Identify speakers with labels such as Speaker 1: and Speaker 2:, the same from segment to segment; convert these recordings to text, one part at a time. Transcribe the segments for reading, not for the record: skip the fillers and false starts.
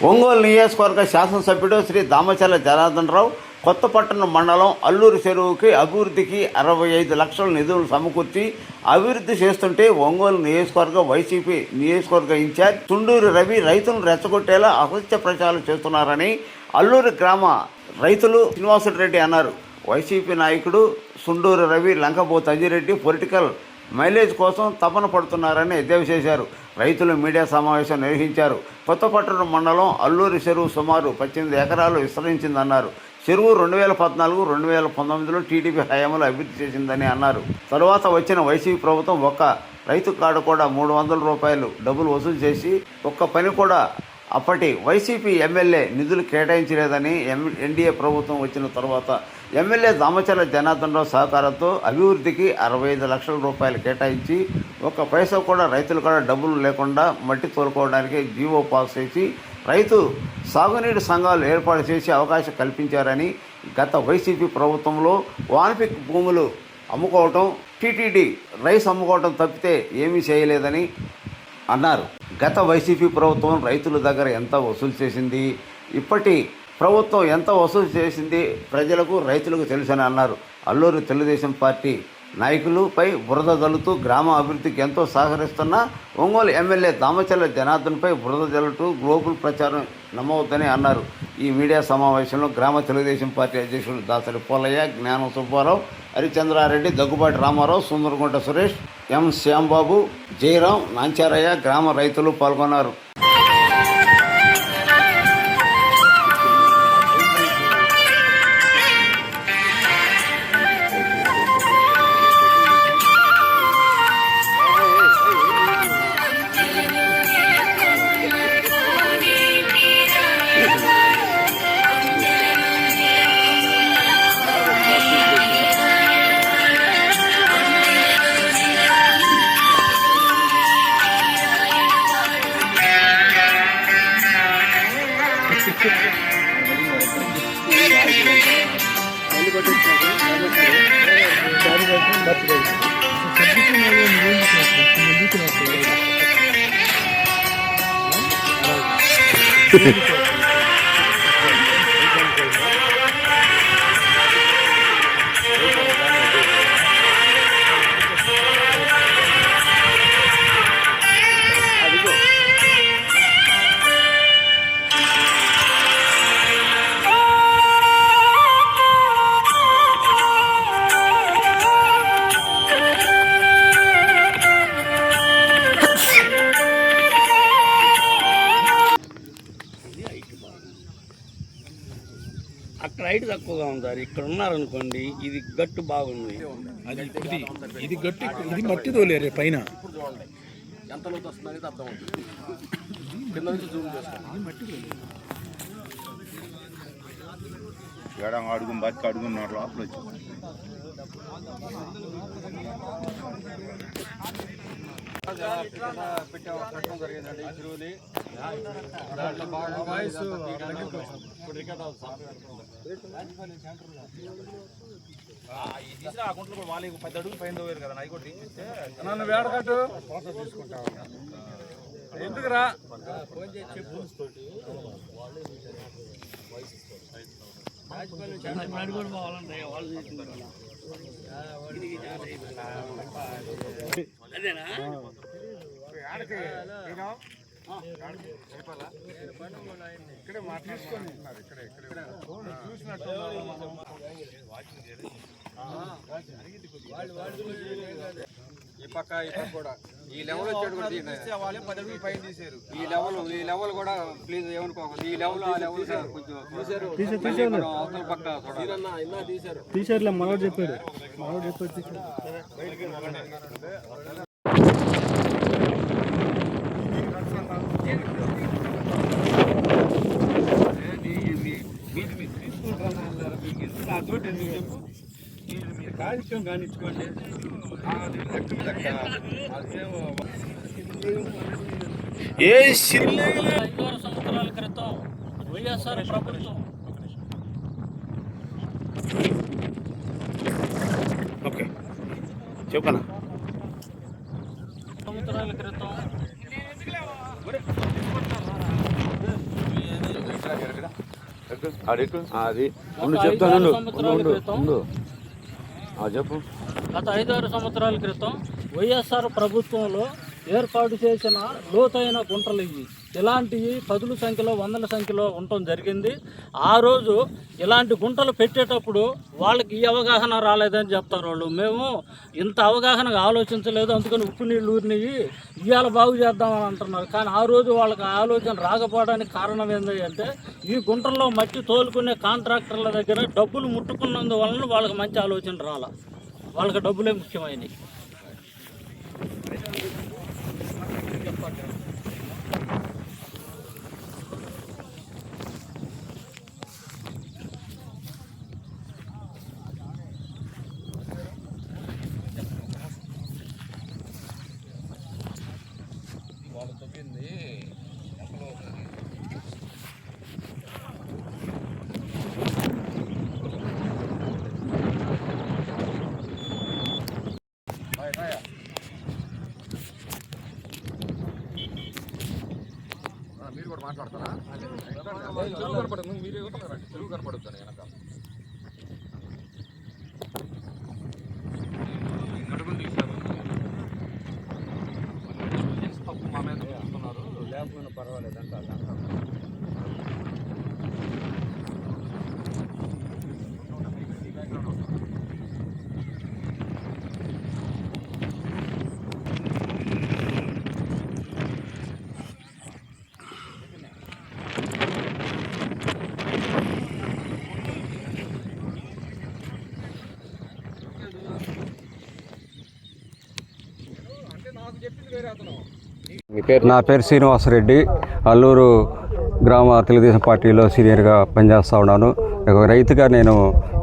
Speaker 1: ఒంగోలు నియోజకవర్గ శాసనసభ్యుడు శ్రీ దామచర్ల జనార్దన్ రావు కొత్తపట్టణం మండలం అల్లూరు చెరువుకి అభివృద్ధికి 65 లక్షల నిధులు సమకూర్చి అభివృద్ధి చేస్తుంటే ఒంగోలు నియోజకవర్గ వైసీపీ నియోజకవర్గ ఇన్ఛార్జ్ తుండూరు రవి రైతులను రెచ్చగొట్టేలా అసత్య ప్రచారం చేస్తున్నారని అల్లూరు గ్రామ రైతులు శ్రీనివాసరెడ్డి అన్నారు. వైసీపీ నాయకుడు సుండూరు రవి లంకపోతు అంజిరెడ్డి పొలిటికల్ మైలేజ్ కోసం తపన పడుతున్నారని ఎద్దేవా చేశారు. రైతులు మీడియా సమావేశం నిర్వహించారు. కొత్తపట్టణం మండలం అల్లూరి చెరువు సుమారు 18 ఎకరాలు విస్తరించిందన్నారు. చెరువు 2014-2019లో టీడీపీ హయాంలో అభివృద్ధి చేసిందని అన్నారు. తరువాత వచ్చిన వైసీపీ ప్రభుత్వం ఒక్క రైతు కాడ కూడా 300 రూపాయలు డబ్బులు వసూలు చేసి ఒక్క పని కూడా అప్పటి వైసీపీ ఎమ్మెల్యే నిధులు కేటాయించలేదని ఎన్డీఏ ప్రభుత్వం వచ్చిన తర్వాత ఎమ్మెల్యే దామచర్ల జనార్దన్ రావు సహకారంతో అభివృద్ధికి 65 లక్షల రూపాయలు కేటాయించి ఒక్క పైసా కూడా రైతులు కూడా డబ్బులు లేకుండా మట్టి తోలుకోవడానికి జీవో పాస్ చేసి రైతు సాగునీటి సంఘాలు ఏర్పాటు చేసి అవకాశం కల్పించారని, గత వైసీపీ ప్రభుత్వంలో వాన్పిక్ భూములు అమ్ముకోవటం, టీటీడీ రైస్ అమ్ముకోవటం తప్పితే ఏమీ చేయలేదని అన్నారు. గత వైసీపీ ప్రభుత్వం రైతుల దగ్గర ఎంత వసూలు చేసింది, ఇప్పటి ప్రభుత్వం ఎంత వసూలు చేసింది ప్రజలకు రైతులకు తెలుసని అన్నారు. అల్లూరు తెలుగుదేశం పార్టీ నాయకులపై బురద జల్లుతూ గ్రామ అభివృద్ధికి ఎంతో సహకరిస్తున్న ఒంగోలు ఎమ్మెల్యే దామచర్ల జనార్దన్పై బురద జల్లుతూ గ్లోబల్ ప్రచారం నమ్మవద్దని అన్నారు. ఈ మీడియా సమావేశంలో గ్రామ తెలుగుదేశం పార్టీ అధ్యక్షులు దాసరి పోలయ్య, జ్ఞానం సుబ్బారావు, హరిచంద్రారెడ్డి, దగ్గుబాటి రామారావు, సుందరగుంట సురేష్, ఎం శ్యాంబాబు, జయరాం, నాంచారయ్య, గ్రామ రైతులు పాల్గొన్నారు.
Speaker 2: అక్కడ హైట్ తక్కువగా ఉంది. ఇక్కడ ఉన్నారనుకోండి, ఇది గట్టు బాగుంది.
Speaker 3: ఇది గట్టి, ఇది మట్టి తోలేరే పైన
Speaker 4: ఎంత లోతు వస్తుంది అనేది అర్థం అవుతుంది. కింద నుంచి జూమ్ చేస్తాం.
Speaker 5: అడుగు బతికి అడుగున్నారు లోపల వచ్చి
Speaker 4: పెట్టడం జరిగిందండి ఈ చెరువుని. దాంట్లో బాగా వాయిస్ ఇప్పుడు రికార్డ్ అవుతుంది. ఆ గుంటలు కూడా వాళ్ళకి 10 అడుగులు పైన పోయారు కదా, అవి కూడా తీపిస్తే నన్ను వేడకట్టు తీసుకుంటా ఎందుకురా ఫోన్ చేసి చెప్పు.
Speaker 2: అదేనా
Speaker 4: ఇక్కడే మాట్లాడుకుంటున్నారు. ఇక్కడే చూసినట్టు ఈ పక్క కూడా ఈ లెవెల్ వచ్చాడు కూడా 10 అడుగులు పైన తీసారు. ఈ లెవెల్ కూడా ప్లీజ్ ఏమనుకోకూడదు. ఈ లెవెల్ ఆ లెవెల్ కొంచెం అవతల పక్క
Speaker 3: తీసారులే. మనోడు చెప్పాడు
Speaker 4: కాలుష్యం కానిచ్చుకోండి.
Speaker 2: ఏ 5 సంవత్సరాల క్రితం వైఎస్ఆర్ ప్రభుత్వం
Speaker 1: ఓకే చెప్పనా
Speaker 2: సంవత్సరాల క్రితం అది చెప్పు.
Speaker 6: గత 5-6 సంవత్సరాల క్రితం వైఎస్ఆర్ ప్రభుత్వంలో ఏర్పాటు చేసిన లోతైన గుంటలు ఇవి. ఇలాంటివి 10ల సంఖ్యలో 100ల సంఖ్యలో ఉండటం జరిగింది. ఆ రోజు ఇలాంటి గుంటలు పెట్టేటప్పుడు వాళ్ళకి ఈ అవగాహన రాలేదని చెప్తారు వాళ్ళు. మేము ఇంత అవగాహనగా ఆలోచించలేదు, అందుకని ఉప్పు నీళ్ళు ఊరినవి ఇవాళ బాగు చేద్దామని అంటున్నారు. కానీ ఆ రోజు వాళ్ళకి ఆలోచన రాకపోవడానికి కారణం ఏంటంటే ఈ గుంటల్లో మట్టి తోలుకునే కాంట్రాక్టర్ల దగ్గర డబ్బులు ముట్టుకున్నందువలన వాళ్ళకి మంచి ఆలోచన రాల. వాళ్ళకి డబ్బులే ముఖ్యమైనవి.
Speaker 4: మీరు కూడా మాట్లాడతారా? తెలుగు కనపడుతుంది, మీరు తెలుగు కనపడుతుంది వెనక. అడుగులు తీశారు, తప్పు మా మీద చూస్తున్నారు, లేకపోయినా పర్వాలేదంట.
Speaker 7: నా పేరు శ్రీనివాసరెడ్డి. అల్లూరు గ్రామ తెలుగుదేశం పార్టీలో సీనియర్గా పనిచేస్తూ ఉన్నాను. ఒక రైతుగా నేను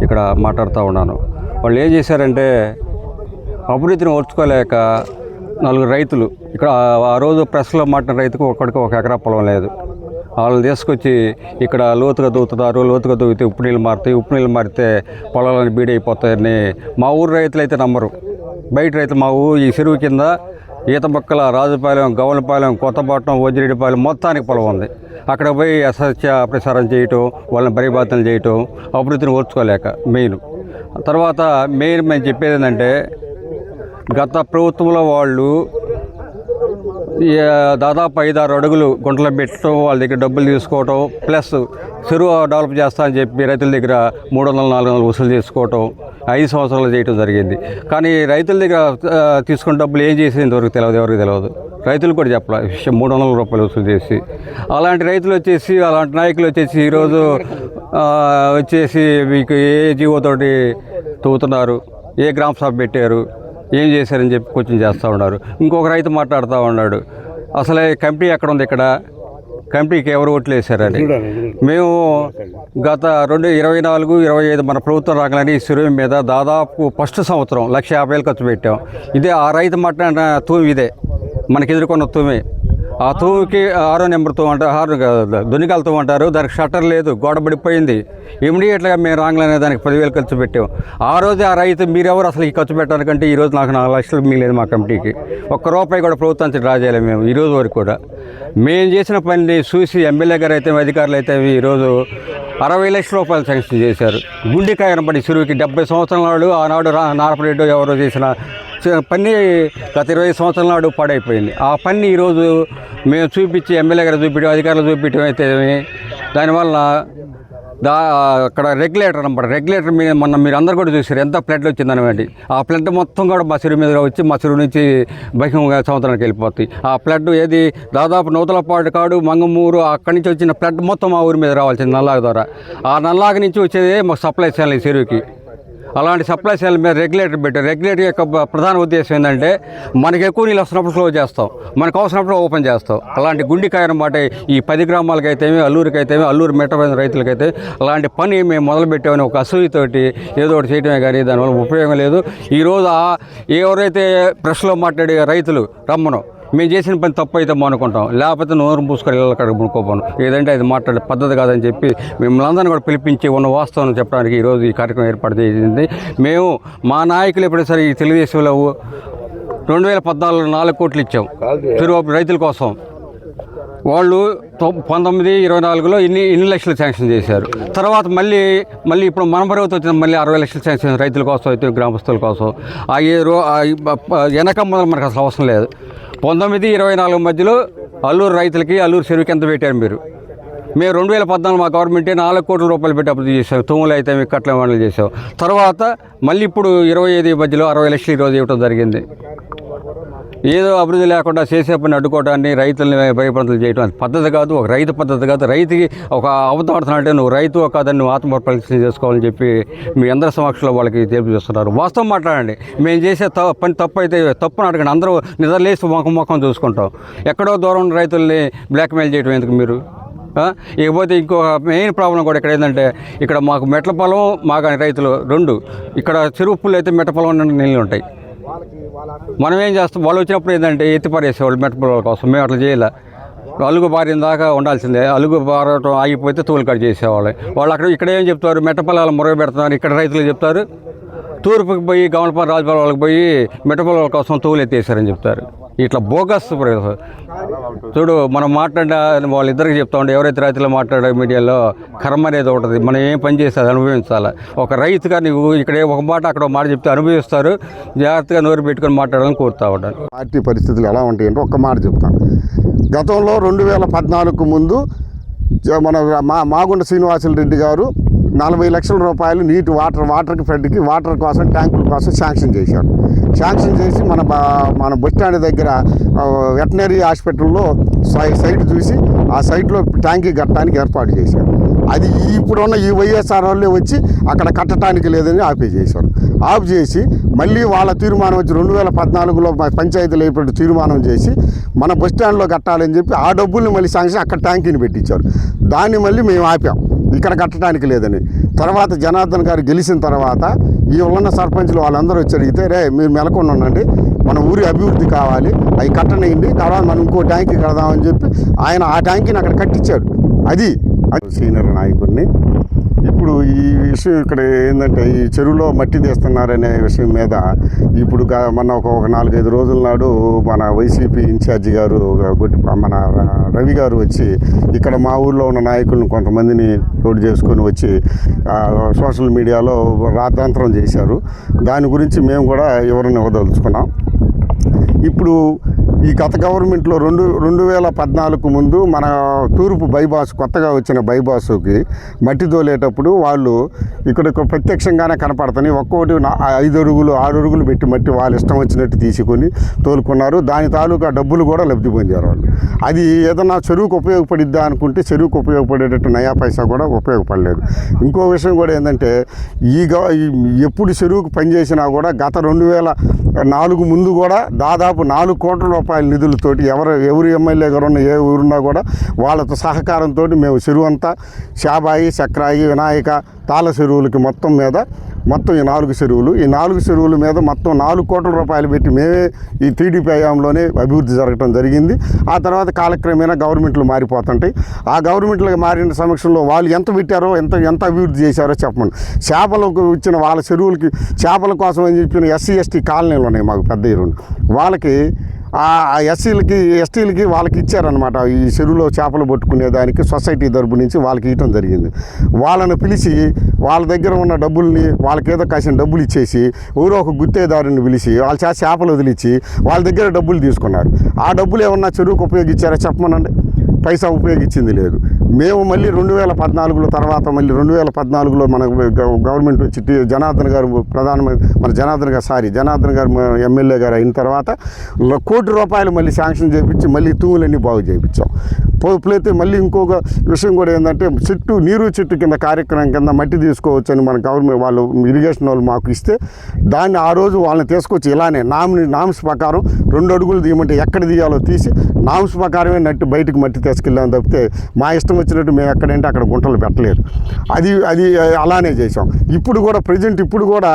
Speaker 7: ఇక్కడ మాట్లాడుతూ ఉన్నాను. వాళ్ళు ఏం చేశారంటే అభివృద్ధిని ఓర్చుకోలేక 4 రైతులు ఇక్కడ ఆ రోజు ప్రెస్లో మాట్లాడిన రైతుకు ఒక్కడికి 1 ఎకరా పొలం లేదు. వాళ్ళని తీసుకొచ్చి ఇక్కడ లోతుగా దూవుతున్నారు. లోతుగా దూవితే ఉప్పు నీళ్ళు మారుతాయి, ఉప్పు నీళ్ళు మారితే పొలాలని బీడైపోతాయని మా ఊరు రైతులు అయితే నమ్మరు. బయట రైతులు మా ఊరు ఈ చెరువు కింద ఈతబక్కల, రాజుపాలెం, గౌలపాలెం, కొత్తపట్నం, వజ్రెడ్డిపాలెం మొత్తానికి పొలం ఉంది. అక్కడ పోయి అసత్య ప్రచారం చేయటం, వాళ్ళని పరిబాధనలు చేయటం, అభివృద్ధిని ఓర్చుకోలేక మెయిన్. తర్వాత మేము చెప్పేది ఏంటంటే గత ప్రభుత్వంలో వాళ్ళు దాదాపు 5-6 అడుగులు గుంటలు పెట్టడం, వాళ్ళ దగ్గర డబ్బులు తీసుకోవటం, ప్లస్ చెరువు డెవలప్ చేస్తా అని చెప్పి రైతుల దగ్గర 300-400 వసూలు చేసుకోవటం 5 సంవత్సరాలు చేయటం జరిగింది. కానీ రైతుల దగ్గర తీసుకున్న డబ్బులు ఏం చేసేది ఇంతవరకు తెలియదు, ఎవరికి తెలియదు. రైతులు కూడా చెప్పాలి 300 రూపాయలు వసూలు చేసి. అలాంటి రైతులు వచ్చేసి, అలాంటి నాయకులు వచ్చేసి ఈరోజు వచ్చేసి మీకు ఏ జీవోతోటి తవ్వుతున్నారు, ఏ గ్రామ సభ పెట్టారు, ఏం చేశారని చెప్పి క్వశ్చన్ చేస్తూ ఉన్నారు. ఇంకొక రైతు మాట్లాడుతూ ఉన్నాడు, అసలే కమిటీ ఎక్కడ ఉంది, ఇక్కడ కమిటీకి ఎవరు ఓట్లు వేశారని. మేము గత 2024-25 మన ప్రభుత్వం రాగానే ఈ చెరువు మీద దాదాపు ఫస్ట్ సంవత్సరం 1,50,000 ఖర్చు పెట్టాం. ఇదే ఆ రైతు మాట్లాడిన తూమి ఇదే మనకి ఎదుర్కొన్న తూమి. ఆ తూమికి 6వ నెంబర్ తూము అంటారు, దొనికాల తూము అంటారు. దానికి షట్టర్ లేదు, గోడ పడిపోయింది. ఇమీడియట్గా మేము రాగానే దానికి 10,000 ఖర్చు పెట్టాం. ఆ రోజు ఆ రైతు మీరెవరు అసలు ఈ ఖర్చు పెట్టడానికంటే ఈరోజు నాకు 4 లక్షలు మిగిలేదు మా కమిటీకి. 1 రూపాయి కూడా ప్రభుత్వానికి డ్రా చేయలేము మేము ఈరోజు వరకు కూడా. మేము చేసిన పనిని చూసి ఎమ్మెల్యే గారు అయితే, అధికారులు అయితే ఈరోజు 60 లక్షల రూపాయలు శాంక్షన్ చేశారు. గుండెకాయ కనపడి చెరువుకి 70 సంవత్సరాల నాడు ఆనాడు నారపరెడ్డి ఎవరో చేసిన పని గత 20 సంవత్సరాల నాడు పాడైపోయింది. ఆ పని ఈరోజు మేము చూపించి ఎమ్మెల్యే గారు చూపించడం, అధికారులు చూపించడం అయితే దానివల్ల అక్కడ రెగ్యులేటర్ అనమాట. రెగ్యులేటర్ మీద మొన్న మీరు అందరు కూడా చూసారు ఎంత ఫ్లడ్ వచ్చిందనమాట. ఆ ఫ్లడ్ మొత్తం కూడా మా చెరువు మీద వచ్చి మా చెరువు నుంచి బహిరంగ సముద్రానికి వెళ్ళిపోతాయి. ఆ ఫ్లడ్ ఏది దాదాపు నూతలపాడు కాడు, మంగమూరు అక్కడి నుంచి వచ్చిన ఫ్లడ్ మొత్తం మా ఊరి మీద రావాల్సింది నల్లాగ ద్వారా. ఆ నల్లాగ నుంచి వచ్చేది మాకు సప్లై చేయాలి ఈ చెరువుకి. అలాంటి సప్లై చేయాలి మీద రెగ్యులేటర్ పెట్టారు. రెగ్యులేటర్ యొక్క ప్రధాన ఉద్దేశం ఏంటంటే మనకి ఎక్కువ నీళ్ళు వస్తున్నప్పుడు క్లోజ్ చేస్తాం, మనకు అవసరప్పుడు ఓపెన్ చేస్తాం. అలాంటి గుండెకాయ అన్నమాట ఈ 10 గ్రామాలకైతే, అల్లూరికైతే, అల్లూరు మెట్టమైన రైతులకైతే అలాంటి పని మేము మొదలుపెట్టామని ఒక అసూయతోటి ఏదో ఒకటి చేయడమే కానీ దానివల్ల ఉపయోగం లేదు. ఈరోజు ఎవరైతే ప్రెస్లో మాట్లాడే రైతులు రమ్మను, మేము చేసిన పని తప్పు అయితే అనుకుంటాం, లేకపోతే నోరు పూసుకొని ఇళ్ళక్కడ మునుకోపోను. ఏదంటే అది మాట్లాడే పద్ధతి కాదని చెప్పి మిమ్మల్ని అందరినీ కూడా పిలిపించి ఉన్న వాస్తవం చెప్పడానికి ఈరోజు ఈ కార్యక్రమం ఏర్పాటు చేసింది. మేము మా నాయకులు ఎప్పుడైనా సరే ఈ తెలుగుదేశంలో 2014 4 కోట్లు ఇచ్చాం చెరువు రైతుల కోసం. వాళ్ళు 19-24లో ఇన్ని లక్షలు శాంక్షన్ చేశారు. తర్వాత మళ్ళీ ఇప్పుడు మన ప్రభుత్వం వచ్చిన మళ్ళీ 60 లక్షలు శాంక్షన్ రైతుల కోసం అయితే గ్రామస్తుల కోసం. వెనక మొదలు మనకు అసలు అవసరం లేదు. 19-24 మధ్యలో అల్లూరు రైతులకి అల్లూరు చెరువుకి ఎంత పెట్టారు మీరు? మేము 2014 మా గవర్నమెంటే 4 కోట్ల రూపాయలు పెట్టి అభివృద్ధి చేసాం. తుమ్ములు అయితే మీకు కట్ల వంటలు చేసాం. తర్వాత మళ్ళీ ఇప్పుడు 25 మధ్యలో 60 లక్షలు ఈరోజు ఇవ్వడం జరిగింది. ఏదో అభివృద్ధి లేకుండా చేసే పని అడ్డుకోవడాన్ని, రైతులని భయపడతలు చేయడం అది పద్ధతి కాదు. ఒక రైతు పద్ధతి కాదు. రైతుకి ఒక అవతాడుతున్నట్టే నువ్వు రైతు కాదని నువ్వు ఆత్మ పరిశీలన చేసుకోవాలని చెప్పి మీ అందరి సమక్షంలో వాళ్ళకి తెలియజేస్తున్నారు. వాస్తవం మాట్లాడండి. మేము చేసే పని తప్పు అయితే తప్పుని అడగండి. అందరూ నిద్రలేసి ముఖం చూసుకుంటాం. ఎక్కడో దూరం ఉన్న రైతుల్ని బ్లాక్మెయిల్ చేయడం ఎందుకు మీరు? ఇకపోతే ఇంకో మెయిన్ ప్రాబ్లం కూడా ఇక్కడ ఏంటంటే, ఇక్కడ మాకు మెట్ల పొలం మాకు రైతులు 2 ఇక్కడ చెరువులు అయితే మెట్ట పొలం నీళ్ళు ఉంటాయి. మనం ఏం చేస్తాం? వాళ్ళు వచ్చినప్పుడు ఏంటంటే ఎత్తి పారేసేవాళ్ళు మెట్ట పొలాల కోసం. మేము అట్లా చేయలే. అలుగు బారిన దాకా ఉండాల్సిందే. అలుగు బారటం ఆగిపోతే తూలు కట్ చేసేవాళ్ళు. వాళ్ళు ఇక్కడ ఏం చెప్తారు? మెట్ట పొలాలు మొరగ పెడుతున్నారు. ఇక్కడ రైతులు చెప్తారు తూర్పుకి పోయి గమలపాలెం రాజపాలెం వాళ్ళకి పోయి మెట్ట పొలాల కోసం తూలు ఎత్తేసారని చెప్తారు. ఇట్లా బోగస్ చూడు. మనం మాట్లాడిన వాళ్ళిద్దరికి చెప్తా ఉండే, ఎవరైతే రైతులు మాట్లాడే మీడియాలో కర్మ అనేది ఉంటుంది. మనం ఏం పని చేస్తే అది అనుభవించాలి. ఒక రైతుగా నువ్వు ఇక్కడ ఒక మాట అక్కడ ఒక మాట చెప్తే అనుభవిస్తారు. జాగ్రత్తగా నోరు పెట్టుకొని మాట్లాడాలని కోరుతా ఉంటాను.
Speaker 8: పార్టీ పరిస్థితులు ఎలా ఉంటాయంటే ఒక్క మాట చెప్తాను. గతంలో 2014 ముందు మన మాగుంట శ్రీనివాసులు రెడ్డి గారు 40 లక్షల రూపాయలు నీటి వాటర్కి ఫెడ్కి వాటర్ కోసం ట్యాంకుల కోసం శాంక్షన్ చేశారు. శాంక్షన్ చేసి మన బస్ స్టాండ్ దగ్గర వెటనరీ హాస్పిటల్లో సైట్ చూసి ఆ సైట్లో ట్యాంకీ కట్టడానికి ఏర్పాటు చేశారు. అది ఇప్పుడున్న ఈ వైఎస్ఆర్ వాళ్ళే వచ్చి అక్కడ కట్టడానికి లేదని ఆపేసేశారు. ఆఫ్ చేసి మళ్ళీ వాళ్ళ తీర్మానం వచ్చి 2014లో పంచాయతీలు అయిపోయి తీర్మానం చేసి మన బస్ స్టాండ్లో కట్టాలని చెప్పి ఆ డబ్బుల్ని మళ్ళీ శాంక్షన్ అక్కడ ట్యాంకీని పెట్టించారు. దాన్ని మళ్ళీ మేము ఆపాం ఇక్కడ కట్టడానికి లేదని. తర్వాత జనార్దన్ గారు గెలిచిన తర్వాత ఈ ఉన్న సర్పంచ్లు వాళ్ళందరూ వచ్చి అడిగితే, రే మీరు మెలకుండా ఉండండి, మన ఊరి అభివృద్ధి కావాలి, అవి కట్టనేయండి, తర్వాత మనం ఇంకో ట్యాంకీ కడదామని చెప్పి ఆయన ఆ ట్యాంకీని అక్కడ కట్టించాడు. అది సీనియర్ నాయకుడిని. ఇప్పుడు ఈ విషయం ఇక్కడ ఏంటంటే, ఈ చెరువులో మట్టి తీస్తున్నారనే విషయం మీద ఇప్పుడు మన ఒక 4-5 రోజుల నాడు మన వైసీపీ ఇన్ఛార్జి గారు మన రవి గారు వచ్చి ఇక్కడ మా ఊళ్ళో ఉన్న నాయకులను కొంతమందిని తోడు చేసుకొని వచ్చి సోషల్ మీడియాలో రాద్ధాంతరం చేశారు. దాని గురించి మేము కూడా ఎవరిని ఇవ్వదలుచుకున్నాం. ఇప్పుడు ఈ గత గవర్నమెంట్లో 2014 ముందు మన తూర్పు బైపాస్ కొత్తగా వచ్చిన బైపాసుకి మట్టి తోలేటప్పుడు వాళ్ళు ఇక్కడ ప్రత్యక్షంగానే కనపడతాయి. ఒక్కొక్కటి 5 అడుగులు 6 అడుగులు పెట్టి మట్టి వాళ్ళు ఇష్టం వచ్చినట్టు తీసుకొని తోలుకున్నారు. దాని తాలూకా డబ్బులు కూడా లబ్ధి పొందారు వాళ్ళు. అది ఏదన్నా చెరువుకు ఉపయోగపడిద్దా అనుకుంటే చెరువుకు ఉపయోగపడేటట్టు నయా పైసా కూడా ఉపయోగపడలేదు. ఇంకో విషయం కూడా ఏంటంటే, ఎప్పుడు చెరువుకు పనిచేసినా కూడా గత 2004 ముందు కూడా దాదాపు 4 కోట్ల రూపాయల నిధులతోటి ఎవరు ఎమ్మెల్యే గారు ఉన్న ఏ ఊరున్నా కూడా వాళ్ళతో సహకారంతో మేము చెరువు అంతా శాబాయి, చక్రాయి, వినాయక, తాళ చెరువులకి మొత్తం ఈ 4 చెరువులు, ఈ 4 చెరువుల మీద మొత్తం 4 కోట్ల రూపాయలు పెట్టి మేమే ఈ టీడీపీ హయాంలోనే అభివృద్ధి జరగడం జరిగింది. ఆ తర్వాత కాలక్రమేణా గవర్నమెంట్లు మారిపోతుంటాయి. ఆ గవర్నమెంట్లకు మారిన సమక్షంలో వాళ్ళు ఎంత పెట్టారో ఎంత అభివృద్ధి చేశారో చెప్పండి. చేపలకు ఇచ్చిన వాళ్ళ చెరువులకి చేపల కోసం అని చెప్పిన SC ST కాలనీలు ఉన్నాయి మాకు పెద్ద ఇరువులు. వాళ్ళకి ఆ ఎస్సీలకి ఎస్టీలకి వాళ్ళకి ఇచ్చారనమాట. ఈ చెరువులో చేపలు పట్టుకునే దానికి సొసైటీ తరపు నుంచి వాళ్ళకి ఇవ్వడం జరిగింది. వాళ్ళని పిలిచి వాళ్ళ దగ్గర ఉన్న డబ్బుల్ని వాళ్ళకి ఏదో కాసిన డబ్బులు ఇచ్చేసి ఎవరో ఒక గుత్తేదారుని పిలిచి వాళ్ళ చేపలు వదిలిచ్చి వాళ్ళ దగ్గర డబ్బులు తీసుకున్నారు. ఆ డబ్బులు ఏమన్నా చెరువుకు ఉపయోగించారా చెప్పమనండి. పైసా ఉపయోగించింది లేదు. మేము మళ్ళీ 2014 తర్వాత మళ్ళీ 2014లో మన గవర్నమెంట్ వచ్చి జనార్దన్ గారు జనార్దన్ గారు ఎమ్మెల్యే గారు అయిన తర్వాత 1 కోటి రూపాయలు మళ్ళీ శాంక్షన్ చేయించి మళ్ళీ తూములన్నీ బాగు చేయించాం. పోతే మళ్ళీ ఇంకొక విషయం కూడా ఏంటంటే, నీరు చెట్టు కింద కార్యక్రమం కింద మట్టి తీసుకోవచ్చు అని మన గవర్నమెంట్ వాళ్ళు ఇరిగేషన్ వాళ్ళు మాకు ఇస్తే దాన్ని ఆ రోజు వాళ్ళని తీసుకొచ్చి ఇలానే నామ్స్ ప్రకారం 2 అడుగులు తీయమంటే ఎక్కడ తీయాలో తీసి నామ్స్ ప్రకారమే నట్టు బయటకు మట్టి తీసుకెళ్ళాం తప్పితే మా ఇష్టం వచ్చినట్టు మేము ఎక్కడంటే అక్కడ గుంటలు పెట్టలేదు. అది అలానే చేసాం. ఇప్పుడు కూడా ప్రజెంట్ కూడా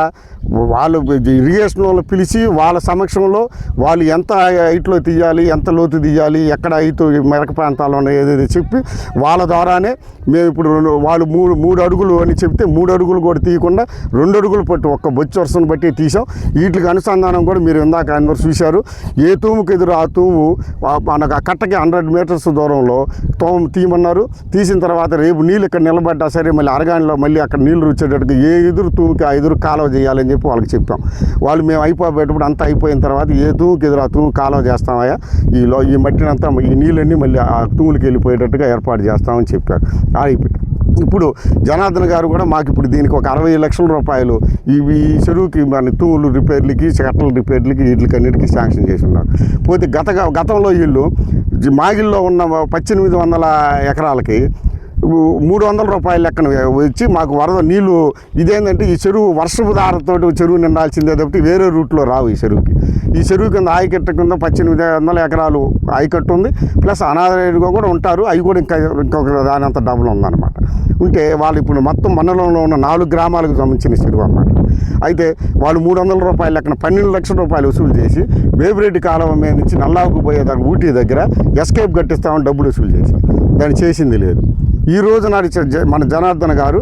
Speaker 8: వాళ్ళు ఇరిగేషన్ వాళ్ళు పిలిచి వాళ్ళ సమక్షంలో వాళ్ళు ఎంత హైట్లో తీయాలి, ఎంత లోతు తీయాలి, ఎక్కడ హైట్ మెరక ప్రాంతాల్లో కాలం ఏదైతే చెప్పి వాళ్ళ ద్వారానే మేము ఇప్పుడు వాళ్ళు మూడు అడుగులు అని చెప్తే 3 అడుగులు కూడా తీయకుండా 2 అడుగులు పట్టి ఒక్క బొచ్చు వరుసను బట్టి తీసాం. వీటికి అనుసంధానం కూడా మీరు ఇందాక అందరూ చూశారు. ఏ తూముకు ఎదురు ఆ తూము మనకు ఆ కట్టకి 100 మీటర్స్ దూరంలో తూము తీయమన్నారు. తీసిన తర్వాత రేపు నీళ్ళు ఇక్కడ నిలబడ్డా సరే మళ్ళీ అరగానిలో మళ్ళీ అక్కడ నీళ్లు రుచ్చేటట్టుగా ఏ ఎదురు తూముకి ఆ ఎదురు కాలువ చేయాలని చెప్పి వాళ్ళకి చెప్పాం. వాళ్ళు మేము అయిపోయేటప్పుడు అంతా అయిపోయిన తర్వాత ఏ తూముకి ఎదురు ఆ తూము కాలువ చేస్తామయ్యా, ఈ మట్టినంతా ఈ నీళ్ళన్నీ మళ్ళీ ఆ తూములకి వెళ్ళిపోయేటట్టుగా ఏర్పాటు చేస్తామని చెప్పారు. ఇప్పుడు జనార్దన్ గారు కూడా మాకు ఇప్పుడు దీనికి ఒక 60 లక్షల రూపాయలు ఈ చెరువుకి మన తూములు రిపేర్లకి కట్టల రిపేర్లకి వీటికి అన్నిటికీ శాంక్షన్ చేసి ఉన్నారు. పోతే గతంలో వీళ్ళు మాగిల్లో ఉన్న 1800 ఎకరాలకి 300 రూపాయల లెక్కన వచ్చి మాకు వరద నీళ్ళు ఇదేంటంటే ఈ చెరువు వర్షపు దారతో చెరువు నిండాల్సిందే తప్పి వేరే రూట్లో రావు. ఈ చెరువు కింద ఆయకట్ట కింద 1800 ఎకరాలు ఆయకట్టు ఉంది, ప్లస్ అనాథగా కూడా ఉంటారు. అవి కూడా ఇంకొక దాని అంత డబ్బులు ఉందన్నమాట. ఉంటే వాళ్ళు ఇప్పుడు మొత్తం మండలంలో ఉన్న 4 గ్రామాలకు సంబంధించిన చెరువు అన్నమాట. అయితే వాళ్ళు 300 రూపాయల లెక్కన 12 లక్షల రూపాయలు వసూలు చేసి వేబిరెడ్డి కాలువ మీద నుంచి నల్లాకు పోయేదాకా ఊటీ దగ్గర ఎస్కేప్ కట్టిస్తామని డబ్బులు వసూలు చేశారు. దాన్ని చేసింది లేదు. ఈ రోజు నాడు మన జనార్దన్ గారు